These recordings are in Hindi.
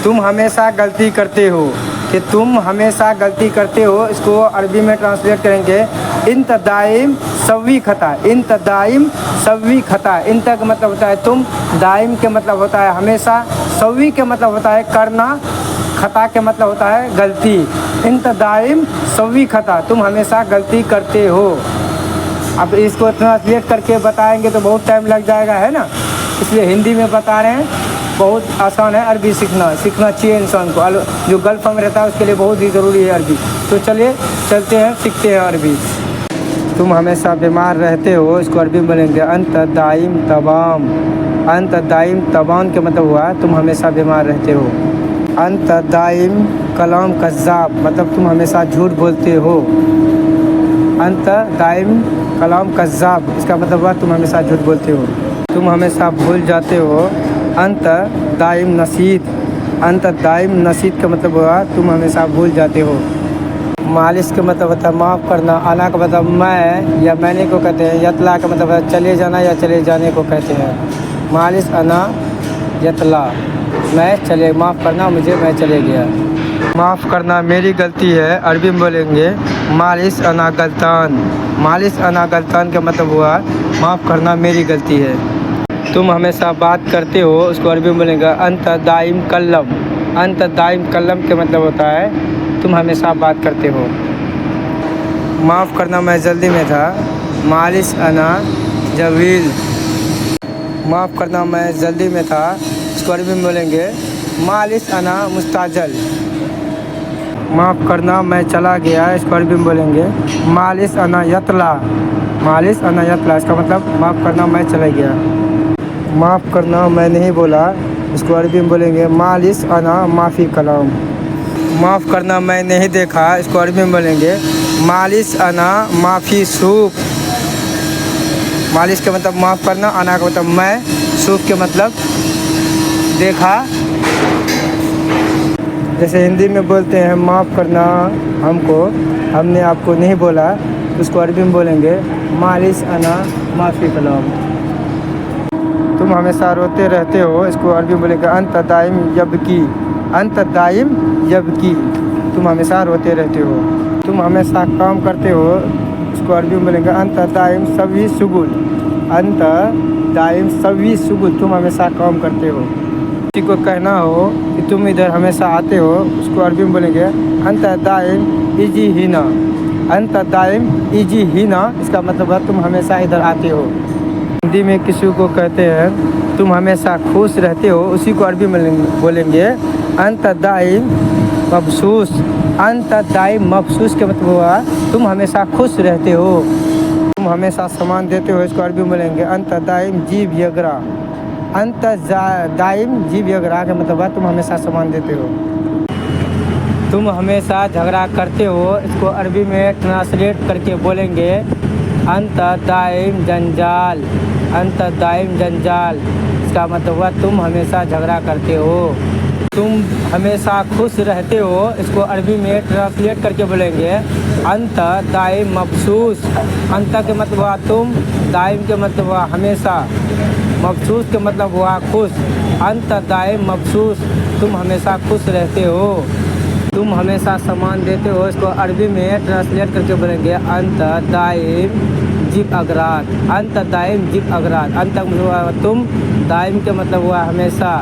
तुम हमेशा गलती करते हो, कि तुम हमेशा गलती करते हो, इसको अरबी में ट्रांसलेट करेंगे इन दाइम सवी खता। इन दाइम सवी खता। इन का मतलब होता है तुम, दाइम के मतलब होता है हमेशा, सवी के मतलब होता है करना, खता के मतलब होता है गलती। इन दाइम सवी खता, तुम हमेशा गलती करते हो। अब इसको ट्रांसलेट करके बताएंगे तो बहुत टाइम लग जाएगा, है ना, इसलिए हिंदी में बता रहे हैं। बहुत आसान है अरबी सीखना चाहिए इंसान को। जो गल्फ में रहता है उसके लिए बहुत ही ज़रूरी है अरबी। तो चलिए चलते हैं, सीखते हैं अरबी। तुम हमेशा बीमार रहते हो, इसको अरबी में बोलेंगे अंत दाइम तबाम। अंत दाइम तबाम के मतलब हुआ तुम हमेशा बीमार रहते हो। अंत दाइम कलाम कज़्ज़ाब, मतलब तुम हमेशा झूठ बोलते हो। अंत दाइम कलाम कज़्ज़ाब, इसका मतलब हुआ तुम हमेशा झूठ बोलते हो। तुम हमेशा भूल जाते हो। अंत दाइम नसीद। अंत दाइम नसीद का मतलब हुआ तुम हमेशा भूल जाते हो। मालिश का मतलब होता है माफ़ करना। आना का मतलब मैं या मैंने को कहते हैं। यतला का मतलब है चले जाना या चले जाने को कहते हैं। मालिश अना यतला, मैं चले, माफ़ करना मुझे, मैं चले गया। माफ़ करना मेरी गलती है, अरबी में बोलेंगे मालिश अना गलतान। मालिश अना गलतान का मतलब हुआ माफ़ करना मेरी गलती है। तुम हमेशा बात करते हो, उसको अरबी में बोलेंगे अंत दाइम कल्लम। अंत दाइम कल्लम के मतलब होता है तुम हमेशा बात करते हो। माफ़ करना मैं जल्दी में था, मालिश अना जवील। माफ़ करना मैं जल्दी में था, इसको अरबी में बोलेंगे मालिश अना मुस्ताजल। माफ़ करना मैं चला गया, इसको अरबी में बोलेंगे मालिश अना यतला। मालिश अना यतला, इसका मतलब माफ़ करना मैं चला गया। माफ़ करना मैं नहीं बोला, इसको अरबी में बोलेंगे मालिश अना माफ़ी कलाम। माफ़ करना मैं नहीं देखा, इसको अरबी में बोलेंगे मालिश अना माफ़ी सूप। मालिश के मतलब माफ़ करना, अना का मतलब मैं, सूप के मतलब देखा। जैसे हिंदी में बोलते हैं माफ़ करना हमको, हमने आपको नहीं बोला, उसको अरबी में बोलेंगे मालिश अना माफ़ी कलाम। तुम हमेशा रोते रहते हो, इसको अरबी में बोलेंगे अंत दाइम यबकी। अंत दाइम यबकी, तुम हमेशा रोते रहते हो। तुम हमेशा काम करते हो, इसको अरबी में बोलेंगे अंत दाइम सवी शुगुल। अंत दाइम सवी शुगुल, तुम हमेशा काम करते हो। किसी को कहना हो कि तुम इधर हमेशा आते हो, उसको अरबी में बोलेंगे अंत दाइम इजी हीना। अंत दाइम इजी हीना, इसका मतलब है तुम हमेशा इधर आते हो। हिंदी में किसी को कहते हैं तुम हमेशा खुश रहते हो, उसी को अरबी में बोलेंगे अंत दाइम मबसूस। अंत दाइम मबसूस के मतलब हुआ तुम हमेशा खुश रहते हो। तुम हमेशा सामान देते हो, इसको अरबी में बोलेंगे अंत दाइम जीब यगरा। अंत दाइम जीब यगरा का मतलब हुआ तुम हमेशा सामान देते हो। तुम हमेशा झगड़ा करते हो, इसको अरबी में ट्रांसलेट करके बोलेंगे अंत दाइम जंजाल। अंत दाइम जंजाल, इसका मतलब हुआ तुम हमेशा झगड़ा करते हो। तुम हमेशा खुश रहते हो, इसको अरबी में ट्रांसलेट करके बोलेंगे अंत दाइम मबसूस। अंत के मतलब हुआ तुम, दाइम के मतलब हुआ हमेशा, मबसूस के मतलब हुआ खुश। अंत दाइम मबसूस, तुम हमेशा खुश रहते हो। तुम हमेशा सामान देते हो, इसको अरबी में ट्रांसलेट करके बोलेंगे अंत दाइम जिब अगरात। अंत दाइम जिब अगरात, अंत का मतलब हुआ तुम, दाइम के मतलब हुआ हमेशा,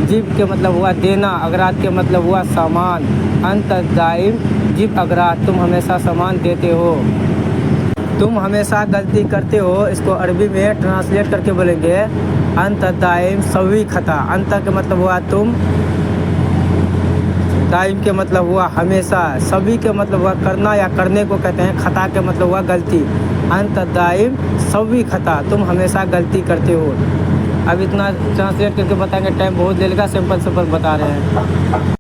जिब के मतलब हुआ देना, अगरात के मतलब हुआ सामान। अंत दाइम जिब अगरात, तुम हमेशा सामान देते हो। तुम हमेशा गलती करते हो, इसको अरबी में ट्रांसलेट करके बोलेंगे अंत दाइम सवी खता। अंत के मतलब हुआ तुम, दाइम के मतलब हुआ हमेशा, सभी के मतलब हुआ करना या करने को कहते हैं, खता के मतलब हुआ गलती। अंत दाइम सभी खता, तुम हमेशा गलती करते हो। अब इतना ट्रांसलेट करके बताएंगे, टाइम बहुत ले लेगा, सिंपल बता रहे हैं।